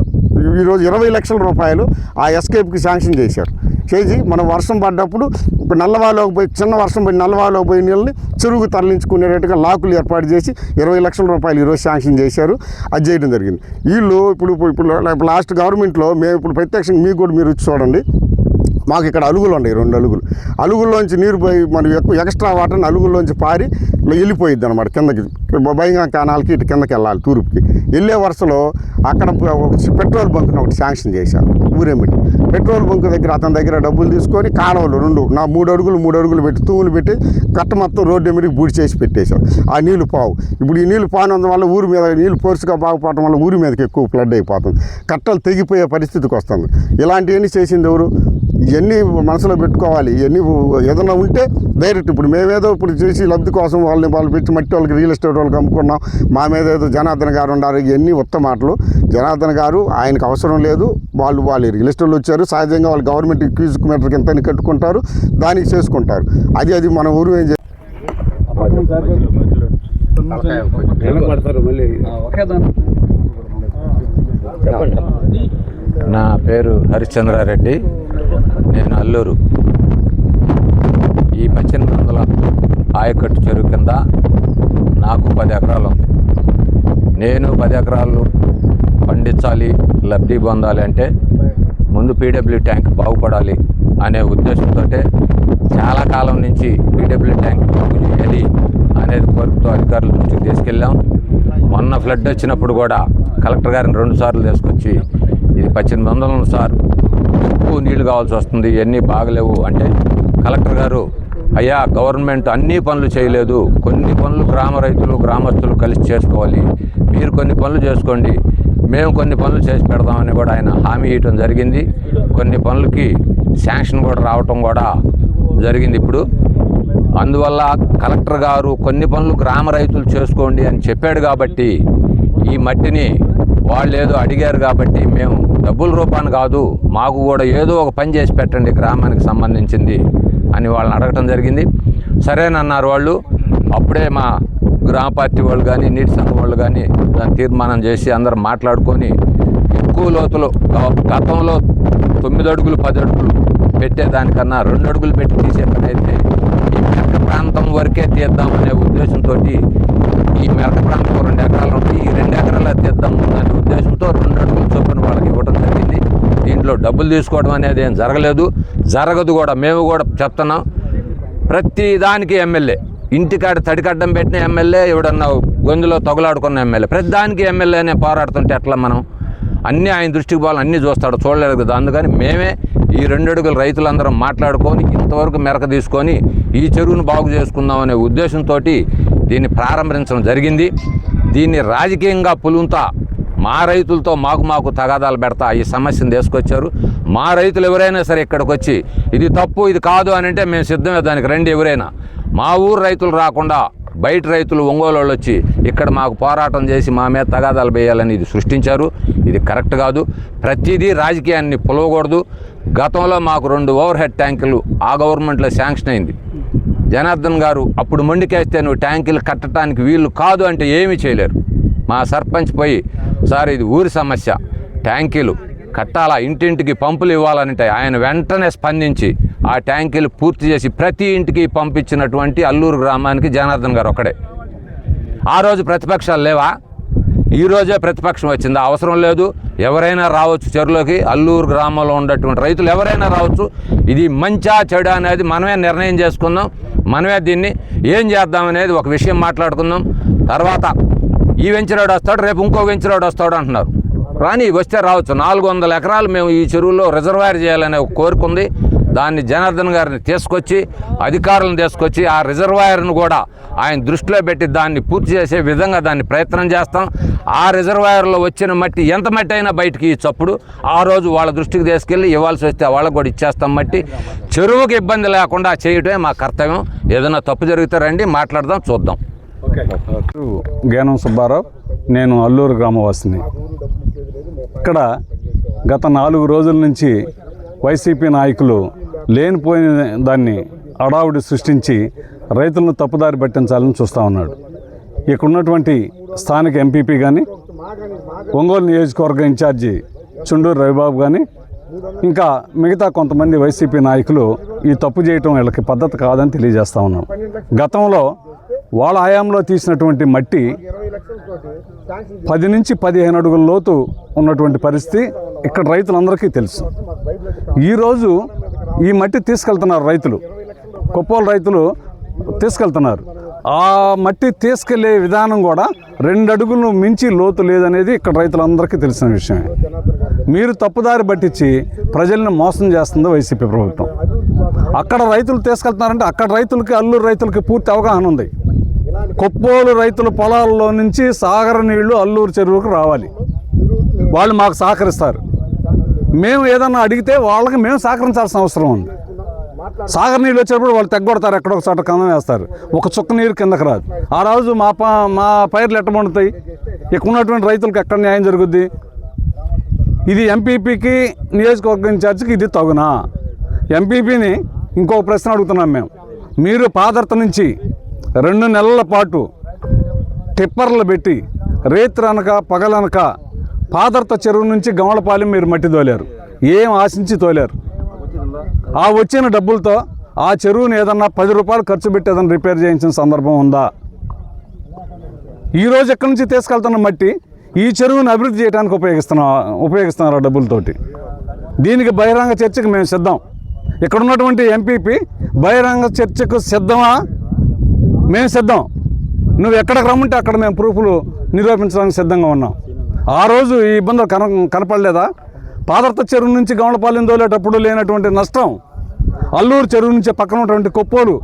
Speaker 8: ఈరోజు 20 లక్షల రూపాయలు ఆ ఎస్కేప్కి శాంక్షన్ చేశారు. చేసి మనం వర్షం పడ్డప్పుడు నల్లవాలోకి పోయి చిన్న వర్షం పడి నల్లవాలోకి పోయి నీళ్ళని చెరువుకు తరలించుకునేటట్టుగా లాకులు ఏర్పాటు చేసి 20 లక్షల రూపాయలు ఈరోజు శాంక్షన్ చేశారు. అది చేయడం జరిగింది. వీళ్ళు ఇప్పుడు లాస్ట్ గవర్నమెంట్లో మేము ఇప్పుడు ప్రత్యక్షంగా మీకు కూడా మీరు వచ్చి చూడండి. మాకు ఇక్కడ అలుగులు ఉన్నాయి, 2 అలుగుల్లోంచి నీరు పోయి మనం ఎక్కువ ఎక్స్ట్రా వాటర్ని అలుగుల్లోంచి పారి వెళ్ళిపోయిద్ది అనమాట కిందకి. బైంగా కానాలకి ఇటు కిందకి వెళ్ళాలి. తూర్పుకి వెళ్ళే వరుసలో అక్కడ పెట్రోల్ బంక్ని ఒకటి శాంక్షన్ చేశారు. ఊరేమిటి పెట్రోల్ బంక్ దగ్గర అతని దగ్గర డబ్బులు తీసుకొని కాలువలు 3 అడుగులు పెట్టి తూములు పెట్టి కట్ట మొత్తం రోడ్డు ఎమిరికి బూడి చేసి పెట్టేశారు. ఆ నీళ్లు పావు. ఇప్పుడు ఈ నీళ్లు పానందు వల్ల ఊరి మీద నీళ్ళు ఫోర్స్గా బాగుపడటం వల్ల ఊరి మీదకి ఎక్కువ ఫ్లడ్ అయిపోతుంది. కట్టలు తెగిపోయే పరిస్థితికి వస్తుంది. ఇలాంటివన్నీ చేసింది ఎవరు? ఇవన్నీ మనసులో పెట్టుకోవాలి. ఇవన్నీ ఏదైనా ఉంటే డైరెక్ట్ ఇప్పుడు మేమేదో ఇప్పుడు చేసి లబ్ధి కోసం వాళ్ళు పెట్టి మట్టి వాళ్ళకి రియల్ ఎస్టేట్ వాళ్ళకి అమ్ముకున్నాం, మా మీద ఏదో జనార్దన్ గారు ఉన్నారు. ఇవన్నీ ఉత్తమ మాటలు. జనార్దన్ గారు ఆయనకు అవసరం లేదు. వాళ్ళు రియల్ ఎస్టేట్లు వచ్చారు. సహజంగా వాళ్ళు గవర్నమెంట్ క్యూజిక్ మీటర్కి ఎంత కట్టుకుంటారు, దానికి చేసుకుంటారు. అది మన ఊరు ఏం
Speaker 9: నా పేరు హరిశ్చంద్రారెడ్డి, నేను అల్లూరు. ఈ 1800 ఆయకట్టు చెరువు కింద నాకు 10 ఎకరాలు ఉంది. నేను 10 ఎకరాలు పండించాలి, లబ్ధి పొందాలి అంటే ముందు పీడబ్ల్యూ ట్యాంక్ బాగుపడాలి అనే ఉద్దేశంతో చాలా కాలం నుంచి పీడబ్ల్యూ ట్యాంక్ బాగు చేయాలి అనేది కోరికతో అధికారుల దృష్టికి తీసుకెళ్ళాం. మొన్న ఫ్లడ్ వచ్చినప్పుడు కూడా కలెక్టర్ గారిని 2 సార్లు తీసుకొచ్చి ఇది 1800 సార్ ఎక్కువ నీళ్లు కావాల్సి వస్తుంది, ఇవన్నీ బాగలేవు అంటే కలెక్టర్ గారు అయ్యా గవర్నమెంట్ అన్ని పనులు చేయలేదు, కొన్ని పనులు గ్రామ రైతులు గ్రామస్తులు కలిసి చేసుకోవాలి, మీరు కొన్ని పనులు చేసుకోండి, మేము కొన్ని పనులు చేసి పెడదామని కూడా ఆయన హామీ ఇవ్వడం జరిగింది. కొన్ని పనులకి శాంక్షన్ కూడా రావటం కూడా జరిగింది. ఇప్పుడు అందువల్ల కలెక్టర్ గారు కొన్ని పనులు గ్రామ రైతులు చేసుకోండి అని చెప్పాడు కాబట్టి ఈ మట్టిని వాళ్ళు ఏదో అడిగారు కాబట్టి మేము డబ్బుల రూపాన్ని కాదు, మాకు కూడా ఏదో ఒక పని చేసి పెట్టండి గ్రామానికి సంబంధించింది అని వాళ్ళని అడగటం జరిగింది. సరేనన్నారు వాళ్ళు. అప్పుడే మా గ్రామ పార్టీ వాళ్ళు కానీ నీటి సంఘం వాళ్ళు కానీ దాన్ని తీర్మానం చేసి అందరూ మాట్లాడుకొని ఎక్కువ లోతులో గతంలో 9 అడుగులు 10 అడుగులు పెట్టేదానికన్నా 2 అడుగులు పెట్టి తీసే పని అయితే ఈ మెరక ప్రాంతం వరకే తీద్దామనే ఉద్దేశంతో ఈ మెరక ప్రాంతం 2 ఎకరాలు ఉంటే ఈ 2 ఎకరాలు తీద్దాం అనే ఉద్దేశంతో 2 అడుగులు చొప్పున వాళ్ళకి ఇవ్వడం జరిగింది. దీంట్లో డబ్బులు తీసుకోవడం అనేది ఏం జరగదు కూడా. మేము కూడా చెప్తున్నాం, ప్రతి దానికి ఎమ్మెల్యే, ఇంటికాడ తడికడ్డం పెట్టిన ఎమ్మెల్యే, ఎవడన్నా గొంతులో తగులాడుకున్న ఎమ్మెల్యే, ప్రతి దానికి ఎమ్మెల్యేనే పోరాడుతుంటే ఎట్లా మనం అన్నీ ఆయన దృష్టికి పోవాలని అన్నీ చూస్తాడు, చూడలేదు కదా. అందుకని మేమే ఈ 2 అడుగుల రైతులందరం మాట్లాడుకొని ఇంతవరకు మెరక తీసుకొని ఈ చెరువును బాగు చేసుకుందాం అనే ఉద్దేశంతో దీన్ని ప్రారంభించడం జరిగింది. దీన్ని రాజకీయంగా పులుంతా మా రైతులతో మాకు తగాదాలు పెడతా ఈ సమస్యను తీసుకొచ్చారు. మా రైతులు ఎవరైనా సరే ఇక్కడికి వచ్చి ఇది తప్పు ఇది కాదు అని అంటే మేము సిద్ధమే దానికి రండి. ఎవరైనా మా ఊరు రైతులు రాకుండా బయట రైతులు ఒంగోలు వాళ్ళు వచ్చి ఇక్కడ మాకు పోరాటం చేసి మా మీద తగాదాలు వేయాలని ఇది సృష్టించారు. ఇది కరెక్ట్ కాదు. ప్రతిదీ రాజకీయాన్ని పులవకూడదు. గతంలో మాకు 2 ఓవర్ హెడ్ ట్యాంకులు ఆ గవర్నమెంట్లో శాంక్షన్ అయింది. జనార్దన్ గారు అప్పుడు మొండికేస్తే నువ్వు ట్యాంకులు కట్టడానికి వీళ్ళు కాదు అంటే ఏమీ చేయలేరు. మా సర్పంచ్ పోయి సార్ ఇది ఊరి సమస్య, ట్యాంకీలు కట్టాలా, ఇంటింటికి పంపులు ఇవ్వాలంటే ఆయన వెంటనే స్పందించి ఆ ట్యాంకీలు పూర్తి చేసి ప్రతి ఇంటికి పంపించినటువంటి అల్లూరు గ్రామానికి జనార్దన్ గారు ఒక్కడే. ఆ రోజు ప్రతిపక్షాలు లేవా? ఈరోజే ప్రతిపక్షం వచ్చింది. అవసరం లేదు, ఎవరైనా రావచ్చు చెరువులోకి. అల్లూరు గ్రామంలో ఉన్నటువంటి రైతులు ఎవరైనా రావచ్చు. ఇది మంచా చెడా అనేది మనమే నిర్ణయం చేసుకుందాం. మనమే దీన్ని ఏం చేద్దామనేది ఒక విషయం మాట్లాడుకుందాం. తర్వాత ఈ వెంచరోడు వస్తాడు, రేపు ఇంకో వెంచరోడు వస్తాడు అంటున్నారు. కానీ వస్తే రావచ్చు. 400 ఎకరాలు మేము ఈ చెరువులో రిజర్వాయర్ చేయాలనే ఒక కోరిక ఉంది. దాన్ని జనార్దన్ గారిని తీసుకొచ్చి, అధికారులను తీసుకొచ్చి ఆ రిజర్వాయర్ను కూడా ఆయన దృష్టిలో పెట్టి దాన్ని పూర్తి చేసే విధంగా దాన్ని ప్రయత్నం చేస్తాం. ఆ రిజర్వాయర్లో వచ్చిన మట్టి ఎంత మట్టి అయినా బయటికి ఇచ్చప్పుడు ఆ రోజు వాళ్ళ దృష్టికి తీసుకెళ్ళి ఇవ్వాల్సి వస్తే వాళ్ళకు కూడా ఇచ్చేస్తాం. మట్టి చెరువుకి ఇబ్బంది లేకుండా చేయటమే మా కర్తవ్యం. ఏదైనా తప్పు జరిగితే రండి, మాట్లాడదాం, చూద్దాం.
Speaker 10: జ్ఞానం సుబ్బారావు, నేను అల్లూరు గ్రామవాసిని. ఇక్కడ గత 4 రోజుల నుంచి వైసీపీ నాయకులు లేనిపోయిన దాన్ని అడావుడి సృష్టించి రైతులను తప్పుదారి పట్టించాలని చూస్తూ ఉన్నాడు. ఇక్కడ ఉన్నటువంటి స్థానిక ఎంపీపీ కానీ, ఒంగోలు నియోజకవర్గ ఇన్ఛార్జి చుండూరు రవిబాబు కానీ, ఇంకా మిగతా కొంతమంది వైసీపీ నాయకులు ఈ తప్పు చేయటం వీళ్ళకి పద్ధతి కాదని తెలియజేస్తూ ఉన్నాం. గతంలో వాళ్ళ హయాంలో తీసినటువంటి మట్టి 10 నుంచి 15 అడుగుల లోతు ఉన్నటువంటి పరిస్థితి ఇక్కడ రైతులందరికీ తెలుసు. ఈరోజు ఈ మట్టి తీసుకెళ్తున్నారు రైతులు, కొప్పోలు రైతులు తీసుకెళ్తున్నారు. ఆ మట్టి తీసుకెళ్లే విధానం కూడా 2 అడుగులు మించి లోతు లేదనేది ఇక్కడ రైతులందరికీ తెలిసిన విషయమే. మీరు తప్పుదారి పట్టించి ప్రజల్ని మోసం చేస్తుంది వైసీపీ ప్రభుత్వం. అక్కడ రైతులు తీసుకెళ్తున్నారంటే అక్కడ రైతులకి, అల్లూరు రైతులకి పూర్తి అవగాహన ఉంది. కొప్పోలు రైతుల పొలాల్లో నుంచి సాగర నీళ్లు అల్లూరు చెరువుకు రావాలి, వాళ్ళు మాకు సహకరిస్తారు. మేము ఏదన్నా అడిగితే వాళ్ళకి మేము సహకరించాల్సిన అవసరం ఉంది. సాగర నీళ్ళు వచ్చేటప్పుడు వాళ్ళు తెగ్గొడతారు, ఎక్కడొక చోట కన్నం వేస్తారు, ఒక చుక్క నీరు కిందకు రాదు. ఆ రోజు మా పైర్లు ఎట్ట పండుతాయి? ఇక్కడ ఉన్నటువంటి రైతులకు ఎక్కడ న్యాయం జరుగుద్ది? ఇది ఎంపీపీకి, నియోజకవర్గ ఇన్ఛార్జికి ఇది తగునా? ఎంపీపీని ఇంకొక ప్రశ్న అడుగుతున్నాం మేము. మీరు పాదర్త నుంచి 2 నెలల పాటు టిప్పర్లు పెట్టి రేత్రనక పగలనక పాదర్త చెరువు నుంచి గమలపాలెం మీరు మట్టి తోలారు. ఏం ఆశించి తోలారు? ఆ వచ్చిన డబ్బులతో ఆ చెరువుని ఏదన్నా 10 రూపాయలు ఖర్చు పెట్టి ఏదన్నా రిపేర్ చేయించిన సందర్భం ఉందా? ఈరోజు ఎక్కడి నుంచి తీసుకెళ్తున్న మట్టి ఈ చెరువుని అభివృద్ధి చేయడానికి ఉపయోగిస్తున్నారు ఆ డబ్బులతోటి. దీనికి బహిరంగ చర్చకు మేము సిద్ధం. ఇక్కడ ఉన్నటువంటి ఎంపీపీ బహిరంగ చర్చకు సిద్ధమా? మేము సిద్ధం. నువ్వు ఎక్కడికి రమ్మంటే అక్కడ మేము ప్రూఫ్లు నిరూపించడానికి సిద్ధంగా ఉన్నాం. ఆ రోజు ఈ ఇబ్బందులు కనపడలేదా? పాదర్త చెరువు నుంచి గమలపాలెం తోలేటప్పుడు లేనటువంటి నష్టం అల్లూరు చెరువు నుంచి పక్కన ఉన్నటువంటి కొప్పోలు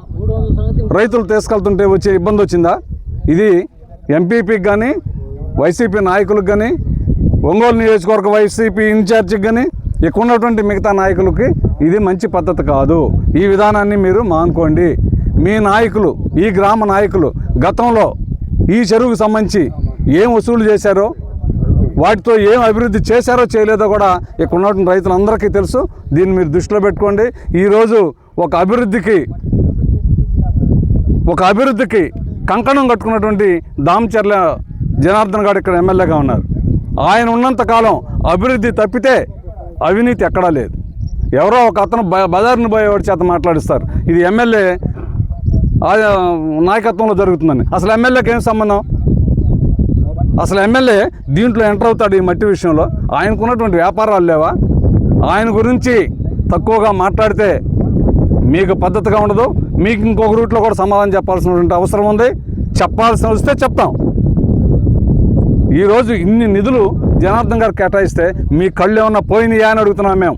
Speaker 10: రైతులు తీసుకెళ్తుంటే వచ్చే ఇబ్బంది వచ్చిందా? ఇది ఎంపీపీకి కానీ, వైసీపీ నాయకులకు కానీ, ఒంగోలు నియోజకవర్గ వైసీపీ ఇన్ఛార్జికి కానీ, ఇక్కడ ఉన్నటువంటి మిగతా నాయకులకి ఇది మంచి పద్ధతి కాదు. ఈ విధానాన్ని మీరు మానుకోండి. మీ నాయకులు, ఈ గ్రామ నాయకులు గతంలో ఈ చెరువుకు సంబంధించి ఏం వసూలు చేశారో, వాటితో ఏం అభివృద్ధి చేశారో చేయలేదో కూడా ఇక్కడ ఉన్నటువంటి రైతులందరికీ తెలుసు. దీన్ని మీరు దృష్టిలో పెట్టుకోండి. ఈరోజు ఒక అభివృద్ధికి కంకణం కట్టుకున్నటువంటి దామచర్ల జనార్దన్ గారు ఇక్కడ ఎమ్మెల్యేగా ఉన్నారు. ఆయన ఉన్నంతకాలం అభివృద్ధి తప్పితే అవినీతి ఎక్కడా లేదు. ఎవరో ఒక అతను బజార్ను పోయేవాడి చేత మాట్లాడిస్తారు ఇది ఎమ్మెల్యే నాయకత్వంలో జరుగుతుందని. అసలు ఎమ్మెల్యేకి ఏం సంబంధం? అసలు ఎమ్మెల్యే దీంట్లో ఎంటర్ అవుతాడు ఈ మట్టి విషయంలో? ఆయనకున్నటువంటి వ్యాపారాలు లేవా? ఆయన గురించి తక్కువగా మాట్లాడితే మీకు పద్ధతిగా ఉండదు. మీకు ఇంకొక రూట్లో కూడా సమాధానం చెప్పాల్సినటువంటి అవసరం ఉంది. చెప్పాల్సి వస్తే చెప్తాం. ఈరోజు ఇన్ని నిధులు జనార్దన్ గారు కేటాయిస్తే మీ కళ్ళు ఏమన్నా పోయినాయా అని అడుగుతున్నాం మేము.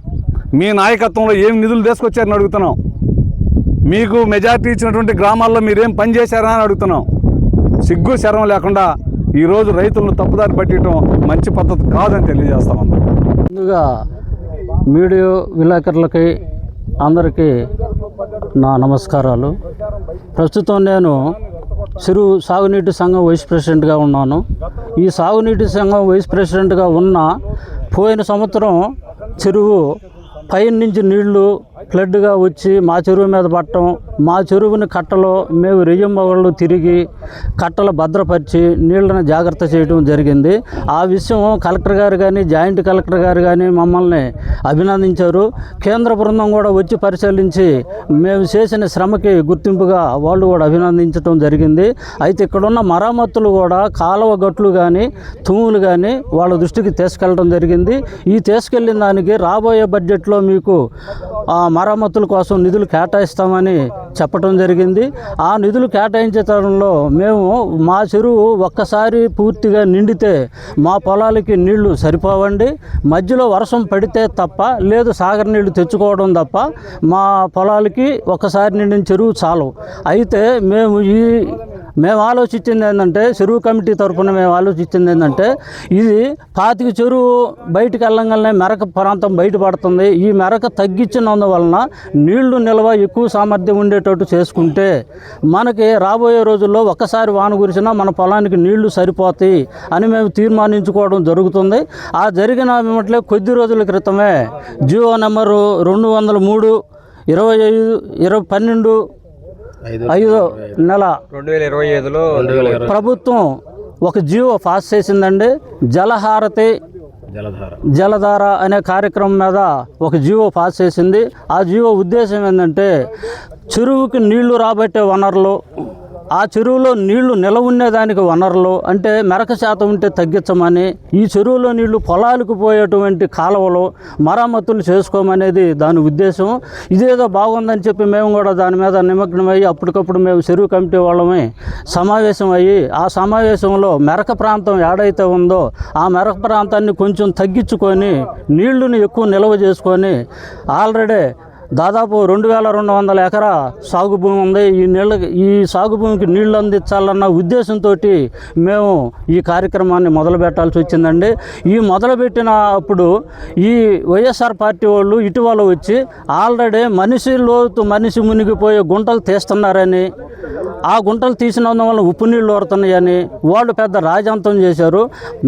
Speaker 10: మీ నాయకత్వంలో ఏం నిధులు తీసుకొచ్చారని అడుగుతున్నాం. మీకు మెజార్టీ ఇచ్చినటువంటి గ్రామాల్లో మీరేం పని చేశారా అని అడుగుతున్నాం. సిగ్గు శరం లేకుండా ఈరోజు రైతులను తప్పుదారి పట్టడం మంచి పద్ధతి కాదని తెలియజేస్తా ఉన్నాం.
Speaker 6: ముందుగా మీడియా విలేకరులకి అందరికీ నా నమస్కారాలు. ప్రస్తుతం నేను చెరువు సాగునీటి సంఘం వైస్ ప్రెసిడెంట్గా ఉన్నాను. ఈ సాగునీటి సంఘం వైస్ ప్రెసిడెంట్గా ఉన్న పోయిన సంవత్సరం చెరువు పైన నుంచి నీళ్లు ఫ్లడ్గా వచ్చి మా చెరువు మీద పట్టడం, మా చెరువుని కట్టలో మేము రెయ్యమ్మగళ్ళు తిరిగి కట్టలు భద్రపరిచి నీళ్ళని జాగ్రత్త చేయడం జరిగింది. ఆ విషయం కలెక్టర్ గారు కానీ జాయింట్ కలెక్టర్ గారు కానీ మమ్మల్ని అభినందించారు. కేంద్ర బృందం కూడా వచ్చి పరిశీలించి మేము చేసిన శ్రమకి గుర్తింపుగా వాళ్ళు కూడా అభినందించడం జరిగింది. అయితే ఇక్కడున్న మరమ్మతులు కూడా కాలువ గట్లు కానీ తూములు కానీ వాళ్ళ దృష్టికి తీసుకెళ్ళడం జరిగింది. ఈ తీసుకెళ్ళిన దానికి రాబోయే బడ్జెట్లో మీకు మరమ్మతుల కోసం నిధులు కేటాయిస్తామని చెప్పడం జరిగింది. ఆ నిధులు కేటాయించే తరుణంలో మేము మా చెరువు ఒక్కసారి పూర్తిగా నిండితే మా పొలాలకి నీళ్లు సరిపోవండి. మధ్యలో వర్షం పడితే తప్ప లేదు సాగర్ నీళ్లు తెచ్చుకోవడం తప్ప మా పొలాలకి ఒక్కసారి నిండిన చెరువు చాలు. అయితే మేము ఆలోచించింది ఏంటంటే, చెరువు కమిటీ తరఫున మేము ఆలోచించింది ఏంటంటే, ఇది 25 చెరువు బయటకు వెళ్ళగానే మెరక ప్రాంతం బయటపడుతుంది. ఈ మెరక తగ్గించినందువలన నీళ్లు నిల్వ ఎక్కువ సామర్థ్యం ఉండేటట్టు చేసుకుంటే మనకి రాబోయే రోజుల్లో ఒక్కసారి వాన కురిసినా మన పొలానికి నీళ్లు సరిపోతాయి అని మేము తీర్మానించుకోవడం జరుగుతుంది. ఆ జరిగిన ఏమంటే కొద్ది రోజుల క్రితమే జియో నెంబరు 203
Speaker 9: 2025లో
Speaker 6: ప్రభుత్వం ఒక జియో పాస్ చేసిందండి. జలధార అనే కార్యక్రమం మీద ఒక జియో పాస్ చేసింది. ఆ జియో ఉద్దేశం ఏంటంటే, చెరువుకి నీళ్లు రాబట్టే వనరులు, ఆ చెరువులో నీళ్లు నిలవ ఉండేదానికి వనరులు అంటే మెరక శాతం ఉంటే తగ్గించమని, ఈ చెరువులో నీళ్లు పొలాలకు పోయేటువంటి కాలువలు మరమ్మతులు చేసుకోమనేది దాని ఉద్దేశం. ఇదేదో బాగుందని చెప్పి మేము కూడా దాని మీద నిమగ్నమయ్యి అప్పటికప్పుడు మేము చెరువు కమిటీ వాళ్ళమే సమావేశం అయ్యి, ఆ సమావేశంలో మెరక ప్రాంతం ఏడైతే ఉందో ఆ మెరక ప్రాంతాన్ని కొంచెం తగ్గించుకొని నీళ్లను ఎక్కువ నిల్వ చేసుకొని ఆల్రెడీ దాదాపు 2200 ఎకరా సాగు భూమి ఉంది. ఈ సాగు భూమికి నీళ్లు అందించాలన్న ఉద్దేశంతో మేము ఈ కార్యక్రమాన్ని మొదలుపెట్టాల్సి వచ్చిందండి. ఈ మొదలుపెట్టినప్పుడు ఈ వైఎస్ఆర్ పార్టీ వాళ్ళు ఇటీవల వచ్చి ఆల్రెడీ మనిషి మునిగిపోయే గుంటలు తీస్తున్నారని, ఆ గుంటలు తీసినందువల్ల ఉప్పు నీళ్ళు ఊరుతున్నాయని వాళ్ళు పెద్ద రాజాంతం చేశారు.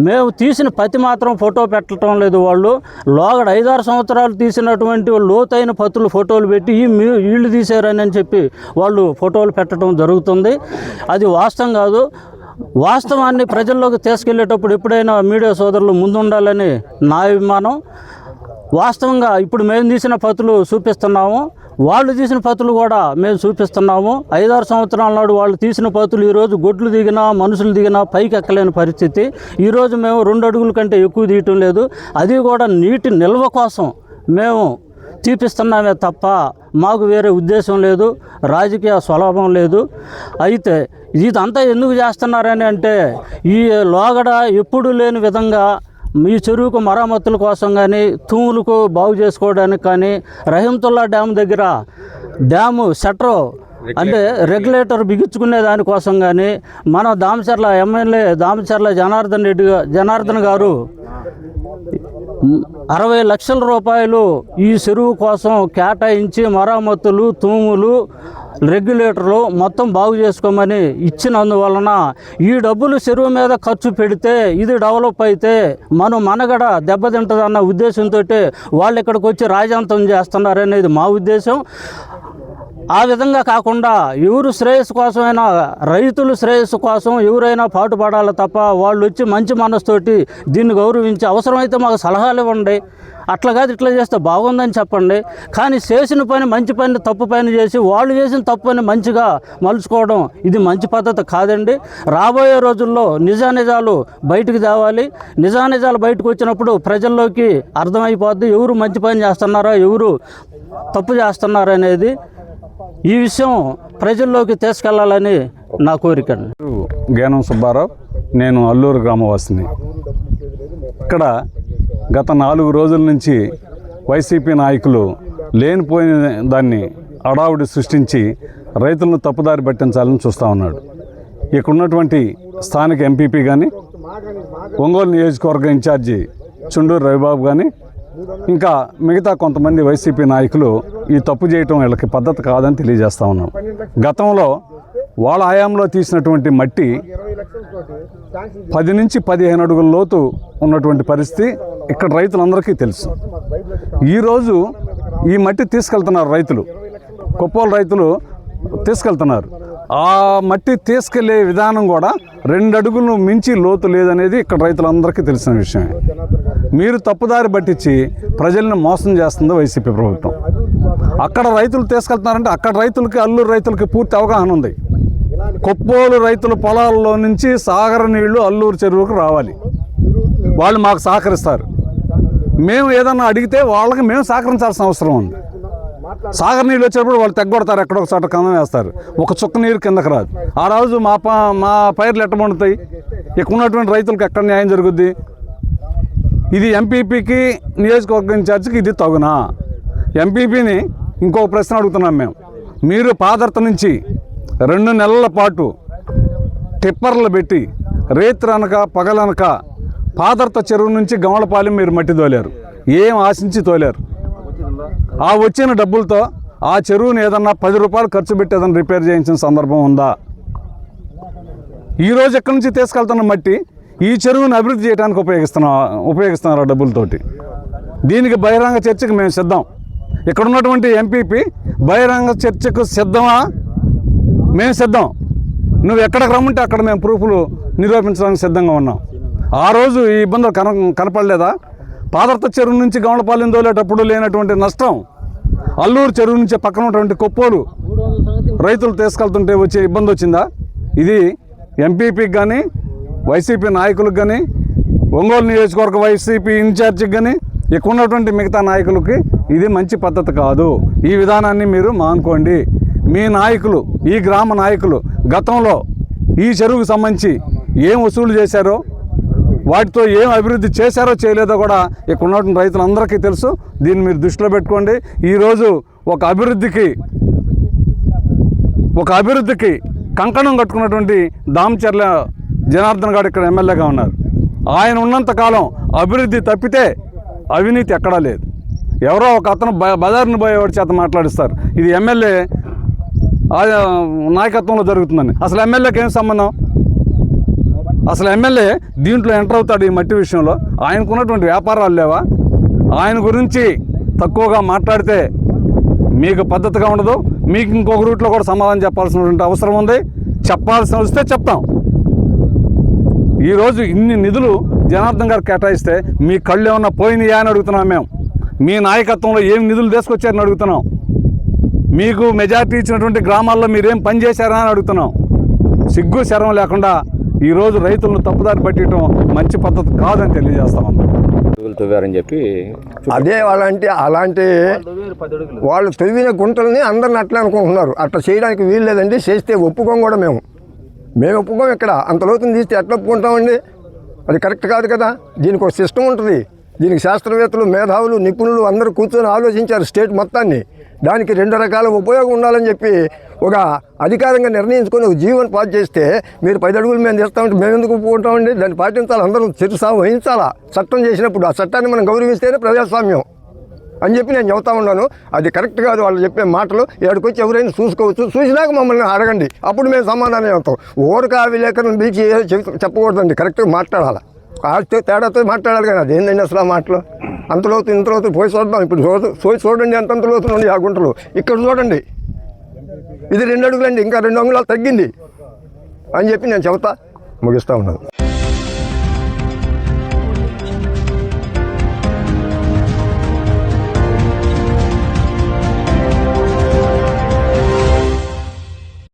Speaker 6: మేము తీసిన పత్తి మాత్రం ఫోటో పెట్టడం లేదు. వాళ్ళు లోగడ 5-6 సంవత్సరాలు తీసినటువంటి లోతైన పత్తులు ఫోటోలు పెట్టి వీళ్ళు తీశారని చెప్పి వాళ్ళు ఫోటోలు పెట్టడం జరుగుతుంది. అది వాస్తవం కాదు. వాస్తవాన్ని ప్రజల్లోకి తీసుకెళ్లేటప్పుడు ఎప్పుడైనా మీడియా సోదరులు ముందుండాలని నా అభిమానం. వాస్తవంగా ఇప్పుడు మేము తీసిన పత్తులు చూపిస్తున్నాము, వాళ్ళు తీసిన పత్తులు కూడా మేము చూపిస్తున్నాము. 5-6 సంవత్సరాల నాడు వాళ్ళు తీసిన పత్తులు ఈరోజు గొడ్లు దిగినా మనుషులు దిగినా పైకి ఎక్కలేని పరిస్థితి. ఈరోజు మేము 2 అడుగుల కంటే ఎక్కువ తీయటం లేదు. అది కూడా నీటి నిల్వ కోసం మేము చూపిస్తున్నామే తప్ప మాకు వేరే ఉద్దేశం లేదు, రాజకీయ స్వలాభం లేదు. అయితే ఇదంతా ఎందుకు చేస్తున్నారని అంటే, ఈ లోగడ ఎప్పుడూ లేని విధంగా ఈ చెరువుకు మరమ్మతుల కోసం కానీ తూములకు బాగు చేసుకోవడానికి కానీ రహీంతుల్లా డ్యామ్ దగ్గర డ్యాము షట్టరు అంటే రెగ్యులేటర్ బిగించుకునే దానికోసం కానీ మన దామచర్ల ఎమ్మెల్యే దామచర్ల జనార్దన్ గారు 60 లక్షల రూపాయలు ఈ చెరువు కోసం కేటాయించి మరమ్మతులు తూములు రెగ్యులేటర్లు మొత్తం బాగు చేసుకోమని ఇచ్చినందువలన ఈ డబ్బులు చెరువు మీద ఖర్చు పెడితే ఇది డెవలప్ అయితే మనం మనగడ దెబ్బతింటుందన్న ఉద్దేశంతో వాళ్ళు ఇక్కడికి వచ్చి రాజాంతం చేస్తున్నారనేది మా ఉద్దేశం. ఆ విధంగా కాకుండా ఎవరు శ్రేయస్సు కోసమైనా, రైతులు శ్రేయస్సు కోసం ఎవరైనా పాటుపడాలి తప్ప వాళ్ళు వచ్చి మంచి మనసుతోటి దీన్ని గౌరవించి అవసరమైతే మాకు సలహాలు ఇవ్వండి, అట్లా కాదు ఇట్లా చేస్తే బాగుందని చెప్పండి. కానీ చేసిన పని మంచి పని తప్పు పని చేసి వాళ్ళు చేసిన తప్పు పని మంచిగా మలుచుకోవడం ఇది మంచి పద్ధతి కాదండి. రాబోయే రోజుల్లో నిజానిజాలు బయటకు తేవాలి. నిజానిజాలు బయటకు వచ్చినప్పుడు ప్రజల్లోకి అర్థమైపోద్ది ఎవరు మంచి పని చేస్తున్నారో ఎవరు తప్పు చేస్తున్నారో అనేది. ఈ విషయం ప్రజల్లోకి తీసుకెళ్లాలని నా కోరిక.
Speaker 10: గేనం సుబ్బారావు, నేను అల్లూరు గ్రామవాసిని. ఇక్కడ గత 4 రోజుల నుంచి వైసీపీ నాయకులు లేనిపోయిన దాన్ని అడావుడి సృష్టించి రైతులను తప్పుదారి పట్టించాలని చూస్తూ ఉన్నాడు. ఇక్కడ ఉన్నటువంటి స్థానిక ఎంపీపీ కానీ, ఒంగోలు నియోజకవర్గ ఇన్ఛార్జి చుండూరు రవిబాబు కానీ, ఇంకా మిగతా కొంతమంది వైసీపీ నాయకులు ఈ తప్పు చేయటం వీళ్ళకి పద్ధతి కాదని తెలియజేస్తూ ఉన్నాం. గతంలో వాళ్ళ హయాంలో తీసినటువంటి మట్టి 10 నుంచి 15 అడుగుల లోతు ఉన్నటువంటి పరిస్థితి ఇక్కడ రైతులందరికీ తెలుసు. ఈరోజు ఈ మట్టి తీసుకెళ్తున్నారు రైతులు, కొప్పోలు రైతులు తీసుకెళ్తున్నారు. ఆ మట్టి తీసుకెళ్లే విధానం కూడా 2 అడుగులు మించి లోతు లేదనేది ఇక్కడ రైతులందరికీ తెలిసిన విషయమే. మీరు తప్పుదారి పట్టించి ప్రజల్ని మోసం చేస్తుంది వైసీపీ ప్రభుత్వం. అక్కడ రైతులు తీసుకెళ్తున్నారంటే అక్కడ రైతులకి, అల్లూరు రైతులకి పూర్తి అవగాహన ఉంది. కొప్పోలు రైతుల పొలాల్లో నుంచి సాగర నీళ్లు అల్లూరు చెరువుకు రావాలి, వాళ్ళు మాకు సహకరిస్తారు. మేము ఏదన్నా అడిగితే వాళ్ళకి మేము సహకరించాల్సిన అవసరం ఉంది. సాగర్ నీళ్ళు వచ్చేటప్పుడు వాళ్ళు తెగ్గొడతారు, ఎక్కడొక చోట కన్నం వేస్తారు, ఒక చుక్క నీరు కిందకు రాదు. ఆ రోజు మా పైర్లు ఎట్ట పండుతాయి? ఇక్కడ ఉన్నటువంటి రైతులకు ఎక్కడ న్యాయం జరుగుద్ది? ఇది ఎంపీపీకి, నియోజకవర్గ ఇన్ఛార్జికి ఇది తగునా? ఎంపీపీని ఇంకొక ప్రశ్న అడుగుతున్నాం మేము. మీరు పాదర్త నుంచి 2 నెలల పాటు టిప్పర్లు పెట్టి రేత్రనక పగలనక పాదర్త చెరువు నుంచి గమలపాలెం మీరు మట్టి తోలారు, ఏం ఆశించి తోలారు? ఆ వచ్చిన డబ్బులతో ఆ చెరువుని ఏదన్నా 10 రూపాయలు ఖర్చు పెట్టి ఏదన్నా రిపేర్ చేయించిన సందర్భం ఉందా? ఈరోజు ఎక్కడి నుంచి తీసుకెళ్తున్న మట్టి ఈ చెరువుని అభివృద్ధి చేయడానికి ఉపయోగిస్తున్నారు ఆ డబ్బులతోటి. దీనికి బహిరంగ చర్చకు మేము సిద్ధం. ఇక్కడ ఉన్నటువంటి ఎంపీపీ బహిరంగ చర్చకు సిద్ధమా? మేము సిద్ధం. నువ్వు ఎక్కడికి రమ్మంటే అక్కడ మేము ప్రూఫ్లు నిరూపించడానికి సిద్ధంగా ఉన్నాం. ఆ రోజు ఈ ఇబ్బందులు కనపడలేదా? పాదర్త చెరువు నుంచి గమలపాలెం తోలేటప్పుడు లేనటువంటి నష్టం అల్లూరు చెరువు నుంచి పక్కన ఉన్నటువంటి కొప్పోలు రైతులు తీసుకెళ్తుంటే వచ్చే ఇబ్బంది వచ్చిందా? ఇది ఎంపీపీకి కానీ, వైసీపీ నాయకులకు కానీ, ఒంగోలు నియోజకవర్గ వైసీపీ ఇన్ఛార్జికి కానీ, ఇక్కడ ఉన్నటువంటి మిగతా నాయకులకి ఇది మంచి పద్ధతి కాదు. ఈ విధానాన్ని మీరు మానుకోండి. మీ నాయకులు, ఈ గ్రామ నాయకులు గతంలో ఈ చెరువుకు సంబంధించి ఏం వసూలు చేశారో, వాటితో ఏం అభివృద్ధి చేశారో చేయలేదో కూడా ఇక్కడ ఉన్నటువంటి రైతులందరికీ తెలుసు. దీన్ని మీరు దృష్టిలో పెట్టుకోండి. ఈరోజు ఒక అభివృద్ధికి కంకణం కట్టుకున్నటువంటి దామచర్ల జనార్దన్ గారు ఇక్కడ ఎమ్మెల్యేగా ఉన్నారు. ఆయన ఉన్నంతకాలం అభివృద్ధి తప్పితే అవినీతి ఎక్కడా లేదు. ఎవరో ఒక అతను బజార్ని పోయేవాడి చేత మాట్లాడిస్తారు ఇది ఎమ్మెల్యే నాయకత్వంలో జరుగుతుందని. అసలు ఎమ్మెల్యేకి ఏం సంబంధం? అసలు ఎమ్మెల్యే దీంట్లో ఎంటర్ అవుతాడు ఈ మట్టి విషయంలో? ఆయనకున్నటువంటి వ్యాపారాలు లేవా? ఆయన గురించి తక్కువగా మాట్లాడితే మీకు పద్ధతిగా ఉండదు. మీకు ఇంకొక రూట్లో కూడా సమాధానం చెప్పాల్సినటువంటి అవసరం ఉంది. చెప్పాల్సిన వస్తే చెప్తాం. ఈరోజు ఇన్ని నిధులు జనార్దన్ గారు కేటాయిస్తే మీ కళ్ళు ఏమన్నా పోయినాయా అని అడుగుతున్నాం మేము. మీ నాయకత్వంలో ఏం నిధులు తీసుకొచ్చారని అడుగుతున్నాం. మీకు మెజార్టీ ఇచ్చినటువంటి గ్రామాల్లో మీరేం పని చేశారా అని అడుగుతున్నాం. సిగ్గు శరం లేకుండా ఈరోజు రైతులను తప్పుదారి పట్టడం మంచి పద్ధతి కాదని తెలియజేస్తాం.
Speaker 9: తవ్వారని చెప్పి
Speaker 11: అదే అలాంటి వాళ్ళు తవ్విన గుంటల్ని అందరిని అట్లా అనుకుంటున్నారు. అట్లా చేయడానికి వీలు లేదండి. చేస్తే ఒప్పుకోం కూడా మేము ఒప్పుకోం. ఇక్కడ అంత లోతుని తీస్తే ఎట్లా ఒప్పుకుంటామండి? అది కరెక్ట్ కాదు కదా. దీనికి ఒక సిస్టమ్ ఉంటుంది. దీనికి శాస్త్రవేత్తలు, మేధావులు, నిపుణులు అందరూ కూర్చొని ఆలోచించారు స్టేట్ మొత్తాన్ని. దానికి 2 రకాల ఉపయోగం ఉండాలని చెప్పి ఒక అధికారంగా నిర్ణయించుకొని ఒక జీవోని పాస్ చేస్తే మీరు 10 అడుగులు మేము చేస్తామంటే మేము ఎందుకు ఒప్పుకుంటామండి? దాన్ని పాటించాలి, అందరూ చిరుసాగు వహించాలా. చట్టం చేసినప్పుడు ఆ చట్టాన్ని మనం గౌరవిస్తేనే ప్రజాస్వామ్యం అని చెప్పి నేను చెబుతా ఉన్నాను. అది కరెక్ట్ కాదు వాళ్ళు చెప్పే మాటలు. ఏడుకొచ్చి ఎవరైనా చూసుకోవచ్చు, చూసినాక మమ్మల్ని అడగండి, అప్పుడు మేము సమాధానం చెప్తాం. ఊరక ఆ విలేకరులను పిలిచి చెప్పకూడదండి, కరెక్ట్గా మాట్లాడాలి. తేడాతో మాట్లాడాలి కానీ అదేందండి అసలు ఆ మాటలు? అంతలోతు ఇంతలోతు పోయి చూద్దాం. ఇప్పుడు చూడండి ఎంత లోతు ఉంది ఆ గుంటలు. ఇక్కడ చూడండి, ఇది 2 అడుగులండి, ఇంకా 2 అంగుళాలు తగ్గింది అని చెప్పి నేను చెబుతా ముగిస్తూ ఉన్నాను.